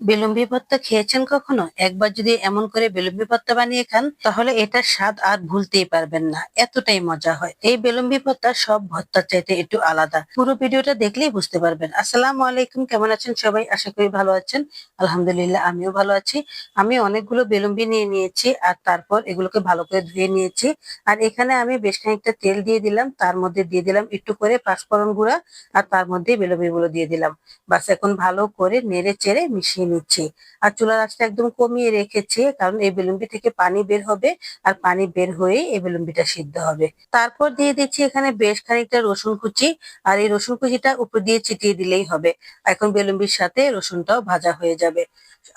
বেলুম্বি ভর্তা খেয়েছেন কখনো? একবার যদি এমন করে বেলুম্বি ভর্তা বানিয়ে খান তাহলে এটার স্বাদ আর ভুলতেই পারবেন না, এতটাই মজা হয়। এই বেলুম্বি ভর্তা সব ভর্তার চাইতে একটু আলাদা, পুরো ভিডিওটা দেখলেই বুঝতে পারবেন। আসসালামু আলাইকুম, কেমন আছেন সবাই? আশা করি ভালো আছেন। আলহামদুলিল্লাহ, আমিও ভালো আছি। আমি অনেকগুলো বেলুম্বি নিয়ে নিয়েছি আর তারপর এগুলোকে ভালো করে ধুয়ে নিয়েছি। আর এখানে আমি বেশ খানিকটা তেল দিয়ে দিলাম, তার মধ্যে দিয়ে দিলাম একটু করে পাঁচফোড়ন গুঁড়া, আর তার মধ্যে বেলুম্বি গুলো দিয়ে দিলাম। বাস এখন ভালো করে নেড়ে চেড়ে মিশিয়ে নিচ্ছি। আর চুলার আঁচটা একদম কমিয়ে রেখেছি, কারণ এই বেলুনবি থেকে পানি বের হবে, আর পানি বের হয়েই এই বেলুনবিটা সিদ্ধ হবে। তারপর দিয়ে দিচ্ছি এখানে বেশ খানিকটা রসুন কুচি, আর এই রসুন কুচিটা উপর দিয়ে ছিটিয়ে দিলেই হবে। এখন বেলুনবির সাথে রসুনটাও ভাজা হয়ে যাবে।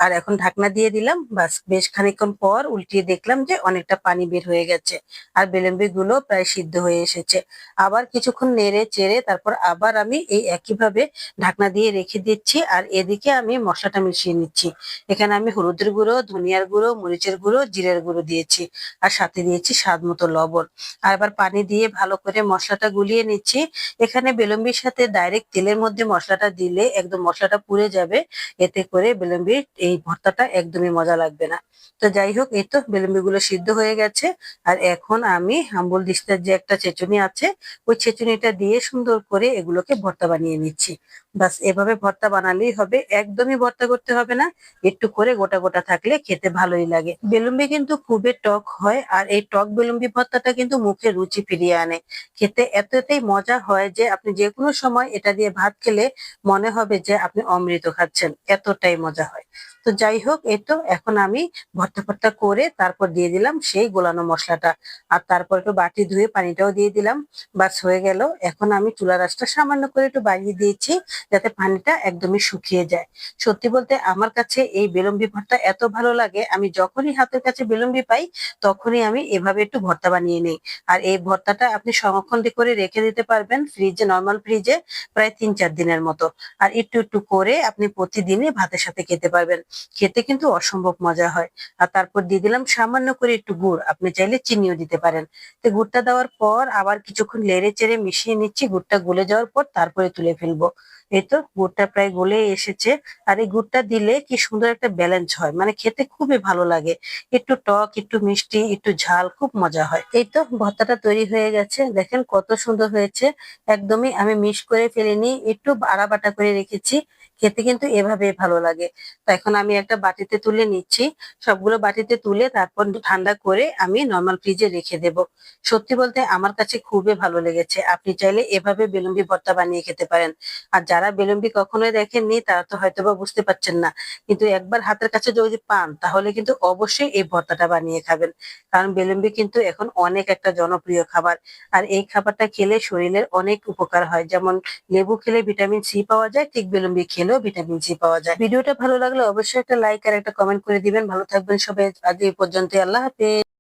আর এখন ঢাকনা দিয়ে দিলাম, বাস বেশ খানিকক্ষণ পর উল্টিয়ে দেখলাম যে অনেকটা পানি বের হয়ে গেছে, আর বেলুনবি গুলো প্রায় সিদ্ধ হয়ে এসেছে। আবার কিছুক্ষণ নেড়ে চেড়ে তারপর আবার আমি এই একইভাবে ঢাকনা দিয়ে রেখে দিচ্ছি। আর এদিকে আমি মশলাটা মিশিয়ে নিচ্ছি। এখানে আমি হলুদের গুঁড়ো, ধনিয়ার গুঁড়ো, মরিচের গুঁড়ো, জিরের গুঁড়ো দিয়েছি, আর সাথে দিয়েছি স্বাদ মতো লবণ। আর এবার পানি দিয়ে ভালো করে মশলাটা গুলিয়ে নিচ্ছি। এখানে বেলুম্বির সাথে ডাইরেক্ট তেলের মধ্যে মশলাটা দিলে একদম মশলাটা পুড়ে যাবে, এতে করে বেলুম্বির এই ভর্তাটা একদমই মজা লাগবে না। তো যাই হোক, এই তো বেলুম্বি গুলো সিদ্ধ হয়ে গেছে। আর এখন আমি আম্বুল দিস্তার যে একটা ছেঁচুনি আছে, ওই ছেঁচুনিটা দিয়ে সুন্দর করে এগুলোকে ভর্তা বানিয়ে নিচ্ছি। বাস এভাবে ভর্তা বানালেই হবে, একদমই ভর্তা করতে হবে না, একটু করে গোটা গোটা থাকলে খেতে ভালোই লাগে। বেলুম্বি কিন্তু খুবই টক হয়, আর এই টক বেলুম্বি ভর্তাটা কিন্তু মুখে রুচি ফিরিয়ে আনে। খেতে এতটাই মজা হয় যে আপনি যে কোনো সময় এটা দিয়ে ভাত খেলে মনে হবে যে আপনি অমৃত খাচ্ছেন, এতটাই মজা হয়। তো যাই হোক, এই তো এখন আমি ভর্তা ভর্তা করে তারপর দিয়ে দিলাম সেই গোলানো মশলাটা, আর তারপর একটু বাটি ধুয়ে পানিটাও দিয়ে দিলাম। বাস হয়ে গেল। এখন আমি চুলার আঁচটা সামান্য করে একটু বাড়িয়ে দিয়েছি, যাতে পানিটা একদমই শুকিয়ে যায়। সত্যি বলতে আমার কাছে এই বেলুম্বি ভর্তা এত ভালো লাগে, আমি যখনই হাতের কাছে বেলুম্বি পাই তখনই আমি এভাবে একটু ভর্তা বানিয়ে নিই। আর এই ভর্তাটা আপনি সংরক্ষণ করে রেখে দিতে পারবেন ফ্রিজে, নর্মাল ফ্রিজে, প্রায় 3-4 দিনের মতো। আর একটু একটু করে আপনি প্রতিদিনই ভাতের সাথে খেতে পারবেন। খেতে কিন্তু অসম্ভব মজা হয়। আর তারপর দিয়ে দিলাম সামান্য করে একটু গুড়, আপনি চাইলে চিনিও দিতে পারেন। তো গুড়টা দেওয়ার পর আবার কিছুক্ষণ নেড়ে চেড়ে মিশিয়ে নিচ্ছি। গুড়টা গলে যাওয়ার পর তারপরে তুলে ফেলবো। এই তো গুড়টা প্রায় গলে এসেছে। আর এই গুড়টা দিলে কি সুন্দর একটা ব্যালেন্স হয়, মানে খেতে খুবই ভালো লাগে। একটু টক, একটু মিষ্টি, একটু ঝাল, খুব মজা হয়। এই তো ভর্তাটা তৈরি হয়ে গেছে, দেখেন কত সুন্দর হয়েছে। একদমই আমি মিক্স করে ফেলিনি, একটু বাড়া বাটা করে রেখেছি। খেতে কিন্তু এভাবেই ভালো লাগে। তো এখন আমি একটা বাটিতে তুলে নিচ্ছি। সবগুলো বাটিতে তুলে তারপর ঠান্ডা করে আমি নর্মাল ফ্রিজে রেখে দেব। সত্যি বলতে আমার কাছে খুবই ভালো লেগেছে। আপনি চাইলে এভাবে বেলুম্বি ভর্তা বানিয়ে খেতে পারেন। আর যারা বেলুম্বি কখনোই দেখেননি তারা তো হয়তোবা বুঝতে পারছেন না, কিন্তু একবার হাতের কাছে যদি পান তাহলে কিন্তু অবশ্যই এই ভর্তাটা বানিয়ে খাবেন। কারণ বেলুম্বি কিন্তু এখন অনেক একটা জনপ্রিয় খাবার। আর এই খাবারটা খেলে শরীরের অনেক উপকার হয়, যেমন লেবু খেলে ভিটামিন সি পাওয়া যায়, ঠিক বেলুম্বি খেলেও ভিটামিন সি পাওয়া যায়। ভিডিওটা ভালো লাগলে অবশ্যই একটা লাইক আর একটা কমেন্ট করে দিবেন। ভালো থাকবেন সবাই, আজ এই পর্যন্ত, আল্লাহ হাফেজ।